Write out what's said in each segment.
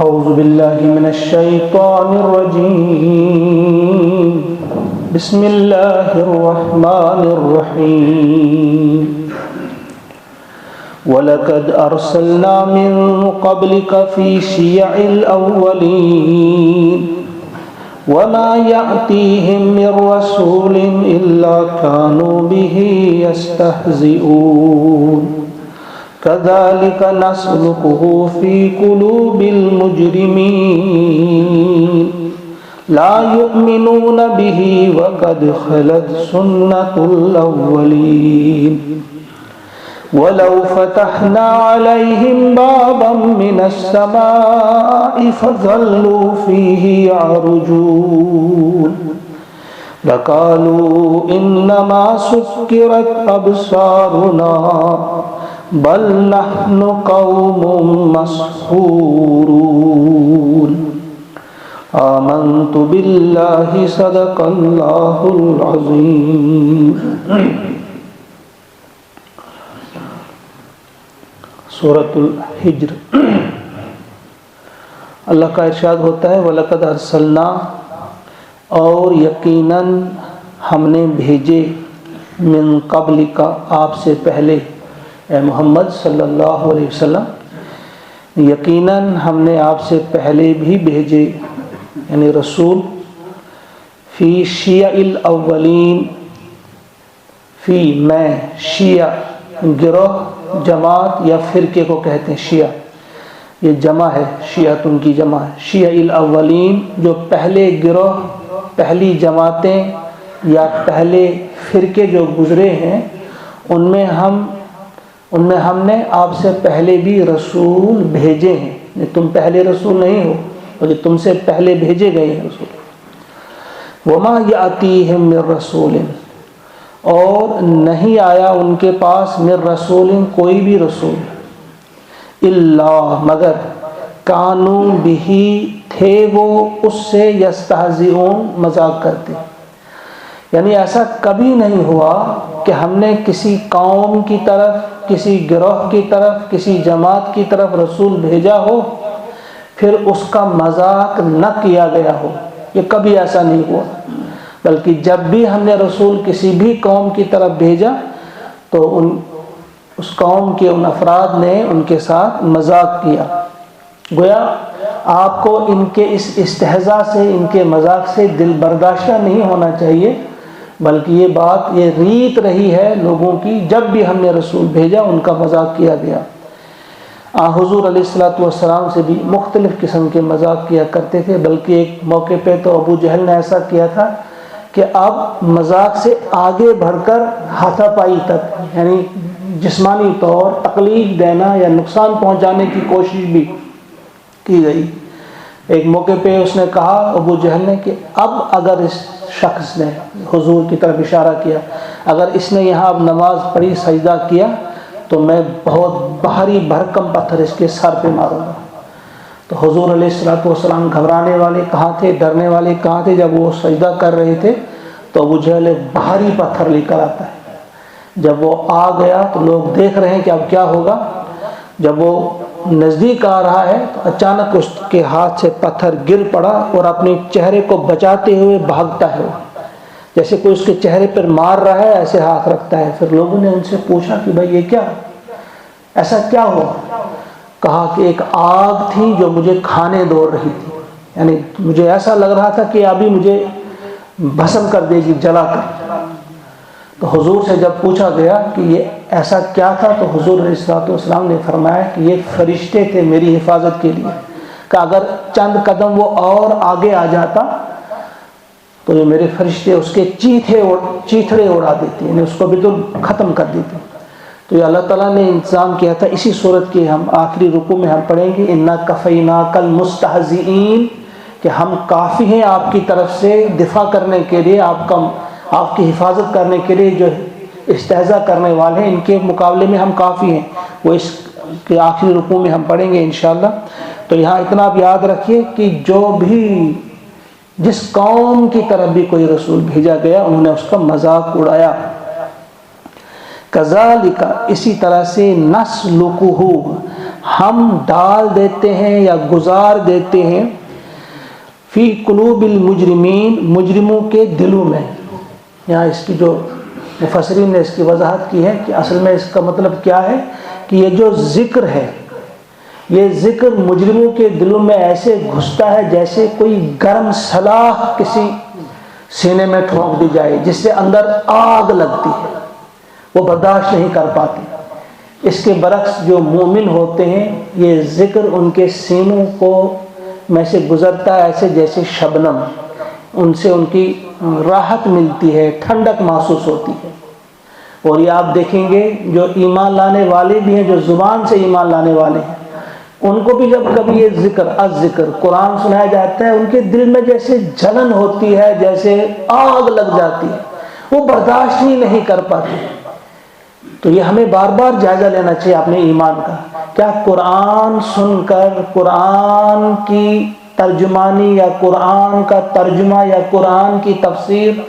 اعوذ باللہ من الشیطان الرجیم بسم اللہ الرحمن الرحیم وَلَقَدْ أَرْسَلْنَا مِن قَبْلِكَ فِي شِيَعِ الْأَوَّلِينَ وَمَا يَأْتِيهِم مِّن رَّسُولٍ إِلَّا كَانُوا بِهِ يَسْتَهْزِئُونَ كَذَلِكَ نَسْلُكُهُ فِي قُلُوبِ الْمُجْرِمِينَ لَا يُؤْمِنُونَ بِهِ وَقَدْ خَلَتْ سُنَّةُ الْأَوَّلِينَ وَلَوْ فَتَحْنَا عَلَيْهِمْ بَابًا مِّنَ السَّمَاءِ فَظَلُّوا فِيهِ يَعْرُجُونَ لَقَالُوا إِنَّمَا سُكِّرَتْ أَبْصَارُنَا بَلْ نَحْنُ قَوْمٌ مَّسْحُورُونَ آمَنْتُ بِاللَّهِ صَدَقَ اللَّهُ الْعَظِيمُ۔ سورۃ الحجر۔ اللہ کا ارشاد ہوتا ہے وَلَقَدْ أَرْسَلْنَا، اور یقیناً ہم نے بھیجے، من قبل کا، آپ سے پہلے، اے محمد صلی اللہ علیہ وسلم، یقیناً ہم نے آپ سے پہلے بھی بھیجے، یعنی رسول، فی شیع الاولین، فی میں، شیع گروہ، جماعت یا فرقے کو کہتے ہیں شیعہ، یہ جمع ہے، شیعۃ ان کی جمع ہے، شیع الاولین جو پہلے گروہ، پہلی جماعتیں یا پہلے فرقے جو گزرے ہیں، ان میں ہم نے آپ سے پہلے بھی رسول بھیجے ہیں، تم پہلے رسول نہیں ہو بلکہ تم سے پہلے بھیجے گئے ہیں رسول۔ وما یاتیہم من رسول، اور نہیں آیا ان کے پاس من رسول، کوئی بھی رسول، الا مگر، کانوا بہ، تھے وہ اس سے، یستہزئون، مذاق کرتے، یعنی ایسا کبھی نہیں ہوا کہ ہم نے کسی قوم کی طرف، کسی گروہ کی طرف، کسی جماعت کی طرف رسول بھیجا ہو پھر اس کا مذاق نہ کیا گیا ہو، یہ کبھی ایسا نہیں ہوا، بلکہ جب بھی ہم نے رسول کسی بھی قوم کی طرف بھیجا تو اس قوم کے ان افراد نے ان کے ساتھ مذاق کیا، گویا آپ کو ان کے اس استہزاء سے، ان کے مذاق سے دل برداشتہ نہیں ہونا چاہیے، بلکہ یہ بات، یہ ریت رہی ہے لوگوں کی، جب بھی ہم نے رسول بھیجا ان کا مذاق کیا گیا۔ حضور علیہ الصلوۃ والسلام سے بھی مختلف قسم کے مذاق کیا کرتے تھے، بلکہ ایک موقع پہ تو ابو جہل نے ایسا کیا تھا کہ اب مذاق سے آگے بڑھ کر ہاتھا پائی تک، یعنی جسمانی طور تکلیف دینا یا نقصان پہنچانے کی کوشش بھی کی گئی۔ ایک موقع پہ اس نے کہا، ابو جہل نے، کہ اب اگر اس شخص نے، حضور کی طرف اشارہ کیا، اگر اس نے یہاں اب نماز پڑھی، سجدہ کیا، تو میں بہت بھاری بھرکم پتھر اس کے سر پہ ماروں گا۔ تو حضور علیہ الصلوۃ والسلام گھبرانے والے کہاں تھے، ڈرنے والے کہاں تھے؟ جب وہ سجدہ کر رہے تھے تو ابو جہل ایک بھاری پتھر لے کر آتا ہے، جب وہ آ گیا تو لوگ دیکھ رہے ہیں کہ اب کیا ہوگا۔ جب وہ نزدیک آ رہا ہے تو اچانک اس کے ہاتھ سے پتھر گر پڑا اور اپنے چہرے کو بچاتے ہوئے بھاگتا ہے، جیسے کوئی اس کے چہرے پر مار رہا ہے ایسے ہاتھ رکھتا ہے۔ پھر لوگوں نے ان سے پوچھا کہ بھائی یہ کیا، ایسا کیا ہوا؟ کہا کہ ایک آگ تھی جو مجھے کھانے دوڑ رہی تھی، یعنی مجھے ایسا لگ رہا تھا کہ ابھی مجھے بھسم کر دے گی، جلا کر۔ تو حضور سے جب پوچھا گیا کہ یہ ایسا کیا تھا تو حضور علیہ الصلوۃ والسلام نے فرمایا کہ یہ فرشتے تھے میری حفاظت کے لیے، کہ اگر چند قدم وہ اور آگے آ جاتا تو یہ میرے فرشتے اس کے چیتھڑے اڑا دیتے، یعنی اس کو بالکل ختم کر دیتے۔ تو یہ اللہ تعالیٰ نے انتظام کیا تھا۔ اسی صورت کے ہم آخری رکوع میں ہم پڑھیں گے انا کفیناک المستہزئین، کہ ہم کافی ہیں آپ کی طرف سے دفاع کرنے کے لیے، آپ کی حفاظت کرنے کے لیے، جو استہزاء کرنے والے ہیں ان کے مقابلے میں ہم کافی ہیں۔ وہ اس کے آخری رکوع میں ہم پڑھیں گے انشاءاللہ۔ تو یہاں اتنا آپ یاد رکھیے کہ جس قوم کی طرف بھی کوئی رسول بھیجا گیا انہوں نے اس کا مذاق اڑایا۔ کذالک، اسی طرح سے، نسلکہ، ہم ڈال دیتے ہیں یا گزار دیتے ہیں فی قلوب المجرمین، مجرموں کے دلوں میں. یہاں اس کی جو مفسرین نے اس کی وضاحت کی ہے کہ اصل میں اس کا مطلب کیا ہے کہ یہ جو ذکر ہے، یہ ذکر مجرموں کے دلوں میں ایسے گھستا ہے جیسے کوئی گرم سلاخ کسی سینے میں ٹھونک دی جائے جس سے اندر آگ لگتی ہے، وہ برداشت نہیں کر پاتے. اس کے برعکس جو مومن ہوتے ہیں، یہ ذکر ان کے سینوں کو میں سے گزرتا ہے ایسے جیسے شبنم، ان سے ان کی راحت ملتی ہے، ٹھنڈک محسوس ہوتی ہے. اور یہ آپ دیکھیں گے جو ایمان لانے والے بھی ہیں، جو زبان سے ایمان لانے والے ہیں، ان کو بھی جب کبھی یہ ذکر الذکر قرآن سنایا جاتا ہے، ان کے دل میں جیسے جلن ہوتی ہے، جیسے آگ لگ جاتی ہے، وہ برداشت ہی نہیں کر پاتے. تو یہ ہمیں بار بار جائزہ لینا چاہیے اپنے ایمان کا. کیا قرآن سن کر، قرآن کی ترجمانی یا قرآن کا ترجمہ یا قرآن کی تفسیر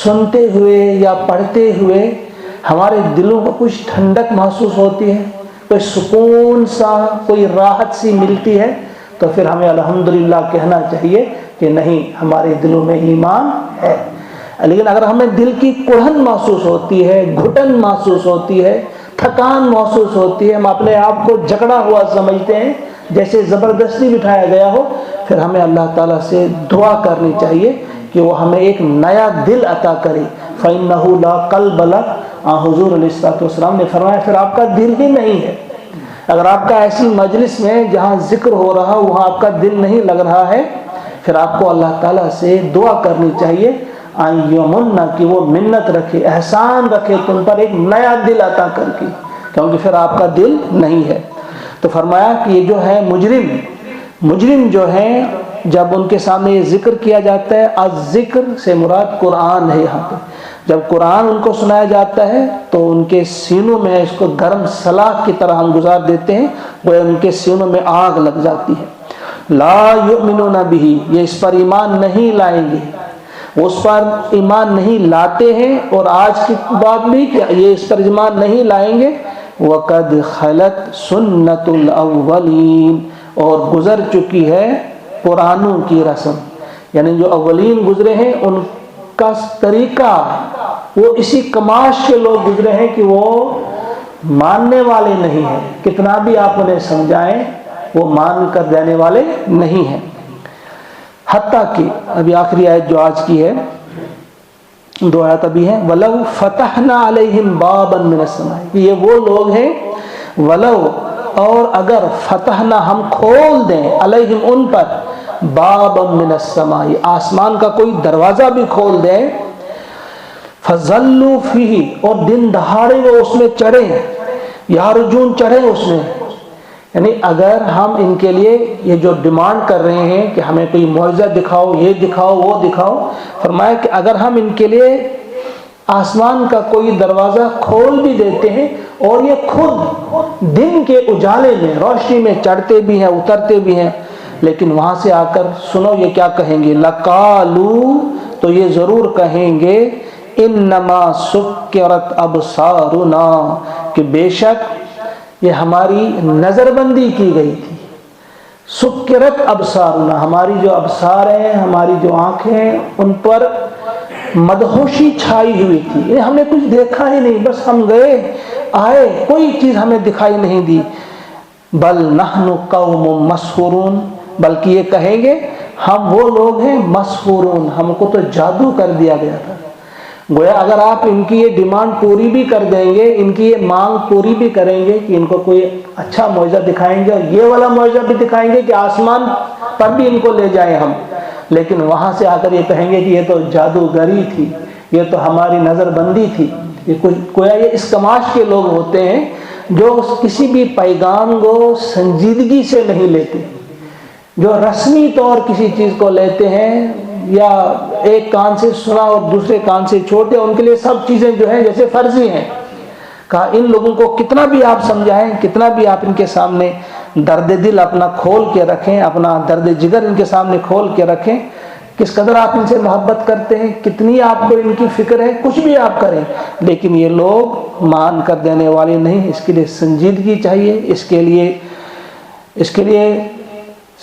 سنتے ہوئے یا پڑھتے ہوئے ہمارے دلوں کو کچھ ٹھنڈک محسوس ہوتی ہے، کوئی سکون سا، کوئی راحت سی ملتی ہے؟ تو پھر ہمیں الحمدللہ کہنا چاہیے کہ نہیں، ہمارے دلوں میں ایمان ہے. لیکن اگر ہمیں دل کی کڑھن محسوس ہوتی ہے، گھٹن محسوس ہوتی ہے، تھکان محسوس ہوتی ہے، ہم اپنے آپ کو جکڑا ہوا سمجھتے ہیں جیسے زبردستی بٹھایا گیا ہو، پھر ہمیں اللہ تعالیٰ سے دعا کرنی چاہیے کہ وہ ہمیں ایک نیا دل عطا کرے. فَإِنَّهُ لَا قَلْبَ لَكَ، حضور علیہ الصلوۃ والسلام نے فرمایا پھر آپ کا دل ہی نہیں ہے. اگر آپ کا ایسی مجلس میں جہاں ذکر ہو رہا وہاں آپ کا دل نہیں لگ رہا ہے، پھر آپ کو اللہ تعالیٰ سے دعا کرنی چاہیے یمنا، کہ وہ منت رکھے، احسان رکھے تم پر ایک نیا دل عطا کر کے، کیونکہ پھر آپ کا دل نہیں ہے. تو فرمایا کہ یہ جو ہے مجرم جو ہیں، جب ان کے سامنے یہ ذکر کیا جاتا ہے، الذکر سے مراد قرآن ہے. یہاں پہ جب قرآن ان کو سنایا جاتا ہے تو ان کے سینوں میں اس کو گرم سلاخ کی طرح ہم گزار دیتے ہیں، وہ ان کے سینوں میں آگ لگ جاتی ہے. لا یؤمنون بہ، یہ اس پر ایمان نہیں لائیں گے، اس پر ایمان نہیں لاتے ہیں. اور آج کی بات بھی کہ یہ اس پر ایمان نہیں لائیں گے. وَقَدْ خَلَتْ سُنَّةُ الْأَوَّلِينَ، اور گزر چکی ہے قرآنوں کی رسم، یعنی جو اولین گزرے ہیں ان کا طریقہ، وہ اسی کماش کے لوگ گزرے ہیں کہ وہ ماننے والے نہیں ہیں. کتنا بھی آپ انہیں سمجھائیں وہ مان کر دینے والے نہیں ہیں. حتیٰ کہ ابھی آخری آیت جو آج کی ہے، 2 آیت ابھی ہیں، وَلَوْ فَتَحْنَا عَلَيْهِمْ بَابًا مِنَ السَّمَاءِ، یہ وہ لوگ ہیں وَلَوْ، اور اگر فتحنا ہم کھول دیں، علیہم ان پر، بَابًا مِنَ السَّمَاءِ آسمان کا کوئی دروازہ بھی کھول دیں، فَظَلُّوا فِيهِ اور دن دہاڑے وہ اس میں چڑھیں، یارجون چڑھیں اس میں. یعنی اگر ہم ان کے لیے یہ جو ڈیمانڈ کر رہے ہیں کہ ہمیں کوئی معجزہ دکھاؤ، یہ دکھاؤ، وہ دکھاؤ، فرمایا کہ اگر ہم ان کے لیے آسمان کا کوئی دروازہ کھول بھی دیتے ہیں اور یہ خود دن کے اجالے میں، روشنی میں چڑھتے بھی ہیں، اترتے بھی ہیں، لیکن وہاں سے آ کر سنو یہ کیا کہیں گے، لَقَالُوا، تو یہ ضرور کہیں گے، انما سکرت ابصارنا، کہ بے شک یہ ہماری نظر بندی کی گئی تھی. سکرت ابصارنا، ہماری جو ابصار ہیں، ہماری جو آنکھیں ہیں، ان پر مدہوشی چھائی ہوئی تھی. یہ ہم نے کچھ دیکھا ہی نہیں، بس ہم گئے آئے، کوئی چیز ہمیں دکھائی نہیں دی. بل نحن قوم مسحورون، بلکہ یہ کہیں گے ہم وہ لوگ ہیں مسحورون، ہم کو تو جادو کر دیا گیا تھا. گویا اگر آپ ان کی یہ ڈیمانڈ پوری بھی کر دیں گے، ان کی یہ مانگ پوری بھی کریں گے کہ ان کو کوئی اچھا معجزہ دکھائیں گے، اور یہ والا معجزہ بھی دکھائیں گے کہ آسمان پر بھی ان کو لے جائیں ہم، لیکن وہاں سے آ کر یہ کہیں گے کہ یہ تو جادوگری تھی، یہ تو ہماری نظر بندی تھی. گویا یہ اس کماش کے لوگ ہوتے ہیں جو کسی بھی پیغام کو سنجیدگی سے نہیں لیتے، جو رسمی طور کسی چیز کو لیتے ہیں، یا ایک کان سے سنا اور دوسرے کان سے چھوڑ دیا، ان کے لیے سب چیزیں جو ہیں جیسے فرضی ہیں. کہا ان لوگوں کو کتنا بھی آپ سمجھائیں، کتنا بھی آپ ان کے سامنے درد دل اپنا کھول کے رکھیں، اپنا درد جگر ان کے سامنے کھول کے رکھیں، کس قدر آپ ان سے محبت کرتے ہیں، کتنی آپ کو ان کی فکر ہے، کچھ بھی آپ کریں، لیکن یہ لوگ مان کر دینے والے نہیں. اس کے لیے سنجیدگی چاہیے، اس کے لیے اس کے لیے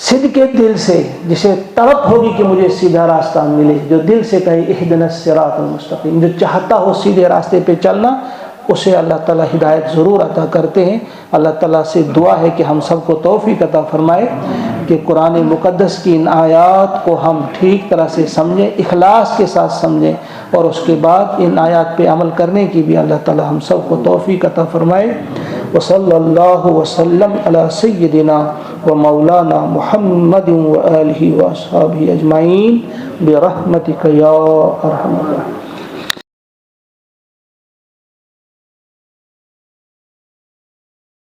صدق کے دل سے، جسے تڑپ ہوگی کہ مجھے سیدھا راستہ ملے، جو دل سے کہے اہدنا الصراط المستقیم، جو چاہتا ہو سیدھے راستے پہ چلنا، اسے اللہ تعالیٰ ہدایت ضرور عطا کرتے ہیں۔ اللہ تعالیٰ سے دعا ہے کہ ہم سب کو توفیق عطا فرمائے کہ قرآن مقدس کی ان آیات کو ہم ٹھیک طرح سے سمجھیں، اخلاص کے ساتھ سمجھیں، اور اس کے بعد ان آیات پہ عمل کرنے کی بھی اللہ تعالیٰ ہم سب کو توفیق عطا فرمائے۔ وصلی اللہ وسلم علی سیدنا و مولانا محمد و آلہ و اصحابہ اجمعین برحمتک یا ارحم الراحمین۔